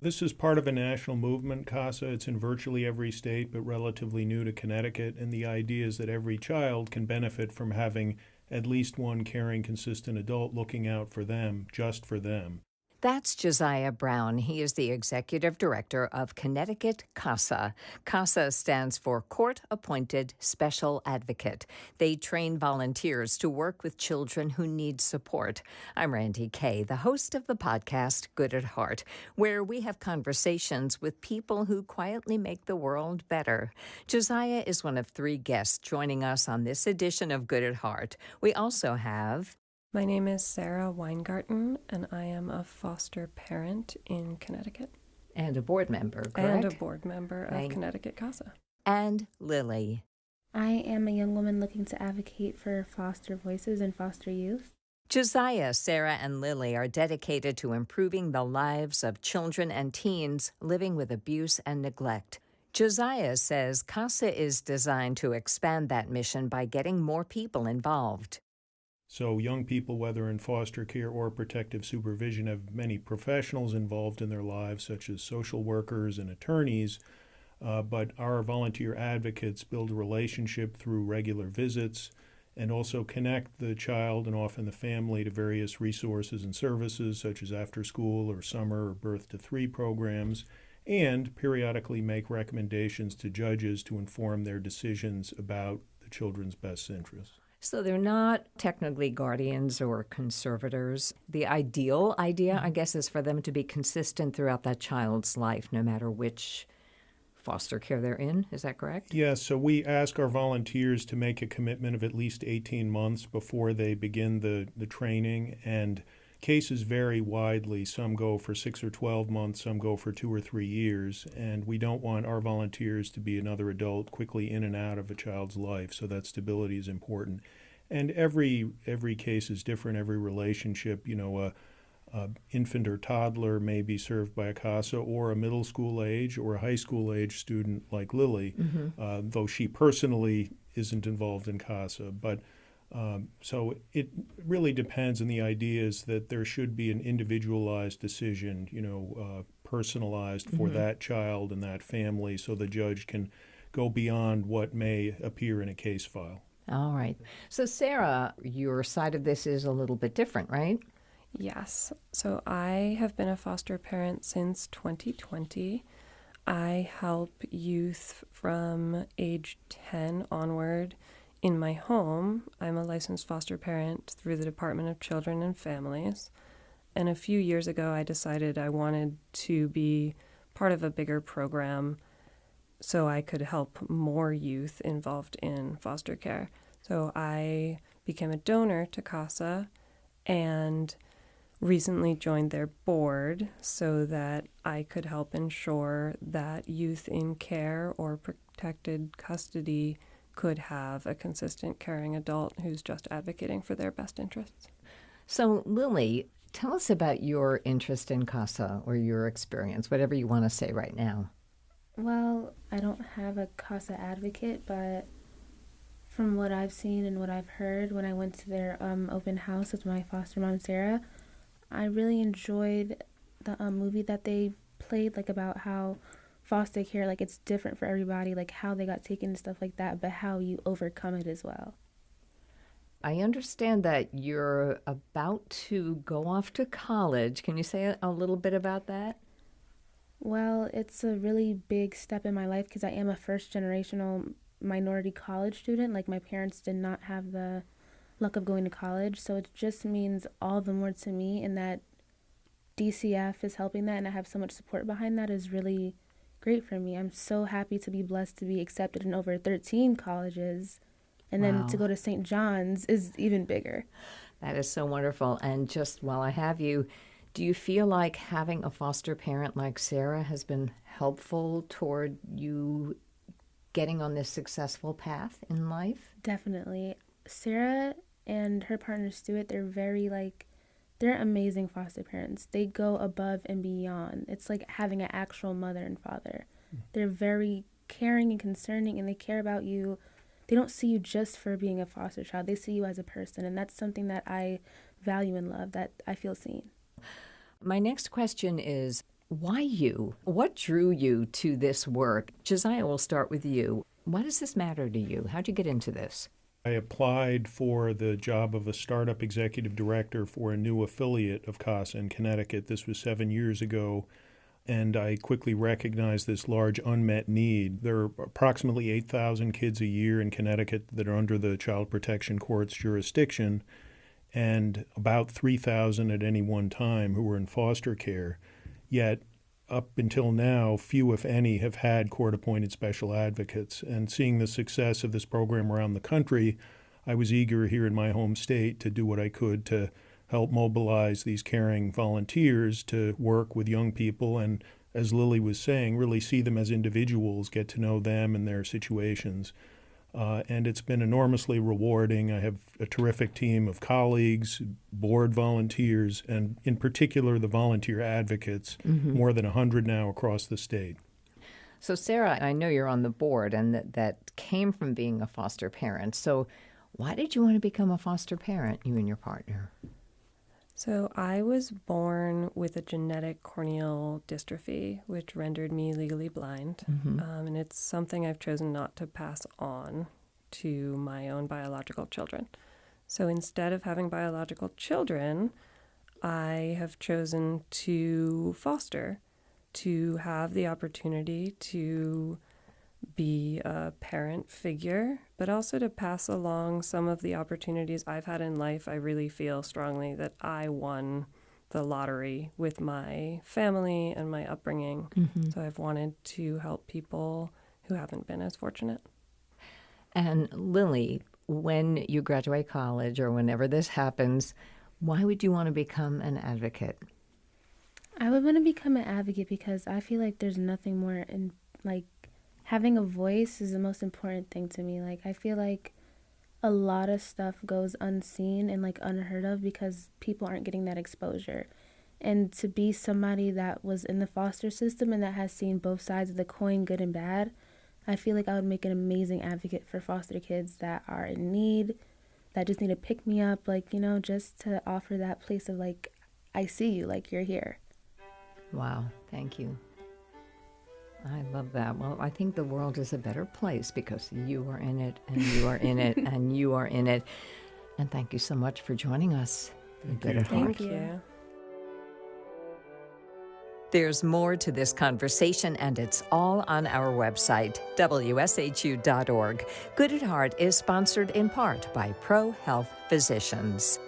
This is part of a national movement, CASA. It's in virtually every state, but relatively new to Connecticut. And the idea is that every child can benefit from having at least one caring, consistent adult looking out for them, just for them. That's Josiah Brown. He is the executive director of Connecticut CASA. CASA stands for Court Appointed Special Advocate. They train volunteers to work with children who need support. I'm Randye Kaye, the host of the podcast Good at Heart, where we have conversations with people who quietly make the world better. Josiah is one of 3 guests joining us on this edition of Good at Heart. We also have... My name is Sarah Weingarten, and I am a foster parent in Connecticut. And a board member, correct? And a board member of Connecticut CASA. And Lily. I am a young woman looking to advocate for foster voices and foster youth. Josiah, Sarah, and Lily are dedicated to improving the lives of children and teens living with abuse and neglect. Josiah says CASA is designed to expand that mission by getting more people involved. So young people, whether in foster care or protective supervision, have many professionals involved in their lives, such as social workers and attorneys, but our volunteer advocates build a relationship through regular visits and also connect the child and often the family to various resources and services, such as after-school or summer or birth-to-3 programs, and periodically make recommendations to judges to inform their decisions about the children's best interests. So they're not technically guardians or conservators. The ideal idea, I guess, is for them to be consistent throughout that child's life, no matter which foster care they're in. Is that correct? Yes. So we ask our volunteers to make a commitment of at least 18 months before they begin the training. And cases vary widely. Some go for 6 or 12 months. Some go for 2 or 3 years. And we don't want our volunteers to be another adult quickly in and out of a child's life. So that stability is important. And every case is different. Every relationship, a infant or toddler may be served by a CASA, or a middle school age or a high school age student like Lily, though she personally isn't involved in CASA. But so it really depends, and the idea is that there should be an individualized decision, personalized for that child and that family, so the judge can go beyond what may appear in a case file. All right. So Sarah, your side of this is a little bit different, right? Yes. So I have been a foster parent since 2020. I help youth from age 10 onward in my home. I'm a licensed foster parent through the Department of Children and Families. And a few years ago, I decided I wanted to be part of a bigger program so I could help more youth involved in foster care. So I became a donor to CASA and recently joined their board so that I could help ensure that youth in care or protected custody could have a consistent, caring adult who's just advocating for their best interests. So, Lily, tell us about your interest in CASA or your experience, whatever you want to say right now. Well, I don't have a CASA advocate, but from what I've seen and what I've heard when I went to their open house with my foster mom, Sarah, I really enjoyed the movie that they played, about how foster care, it's different for everybody, how they got taken and stuff like that, but how you overcome it as well. I understand that you're about to go off to college. Can you say a little bit about that? Well, it's a really big step in my life because I am a first-generational minority college student. My parents did not have the luck of going to college, so it just means all the more to me, and that DCF is helping that, and I have so much support behind that is really great for me. I'm so happy to be blessed to be accepted in over 13 colleges, and then to go to St. John's is even bigger. That is so wonderful. And just while I have you, do you feel like having a foster parent like Sarah has been helpful toward you getting on this successful path in life? Definitely. Sarah and her partner Stuart, they're very they're amazing foster parents. They go above and beyond. It's like having an actual mother and father. They're very caring and concerning, and they care about you. They don't see you just for being a foster child. They see you as a person, and that's something that I value and love, that I feel seen. My next question is, Why you? What drew you to this work? Josiah, we'll start with you. Why does this matter to you? How'd you get into this? I applied for the job of a startup executive director for a new affiliate of CASA in Connecticut. This was 7 years ago, and I quickly recognized this large unmet need. There are approximately 8,000 kids a year in Connecticut that are under the Child Protection Court's jurisdiction, and about 3,000 at any one time who are in foster care. Yet, up until now, few, if any, have had court-appointed special advocates. And seeing the success of this program around the country, I was eager here in my home state to do what I could to help mobilize these caring volunteers to work with young people and, as Lily was saying, really see them as individuals, get to know them and their situations. And it's been enormously rewarding. I have a terrific team of colleagues, board volunteers, and in particular the volunteer advocates, more than 100 now across the state. So, Sarah, I know you're on the board, and that came from being a foster parent. So why did you want to become a foster parent, you and your partner? So I was born with a genetic corneal dystrophy, which rendered me legally blind. And it's something I've chosen not to pass on to my own biological children. So instead of having biological children, I have chosen to foster, to have the opportunity to be a parent figure, but also to pass along some of the opportunities I've had in life. I really feel strongly that I won the lottery with my family and my upbringing. So I've wanted to help people who haven't been as fortunate. And Lily, when you graduate college or whenever this happens, why would you want to become an advocate? I would want to become an advocate because I feel like there's nothing more in, like, having a voice is the most important thing to me. Like, I feel like a lot of stuff goes unseen and, like, unheard of because people aren't getting that exposure. And to be somebody that was in the foster system and that has seen both sides of the coin, good and bad, I feel like I would make an amazing advocate for foster kids that are in need, that just need to pick me up, like, you know, just to offer that place of, like, I see you, like, you're here. Wow, thank you. I love that. Well, I think the world is a better place because you are in it, and you are in it, and you are in it. And thank you so much for joining us. Good at heart. Thank you. There's more to this conversation, and it's all on our website, WSHU.org. Good at Heart is sponsored in part by Pro Health Physicians.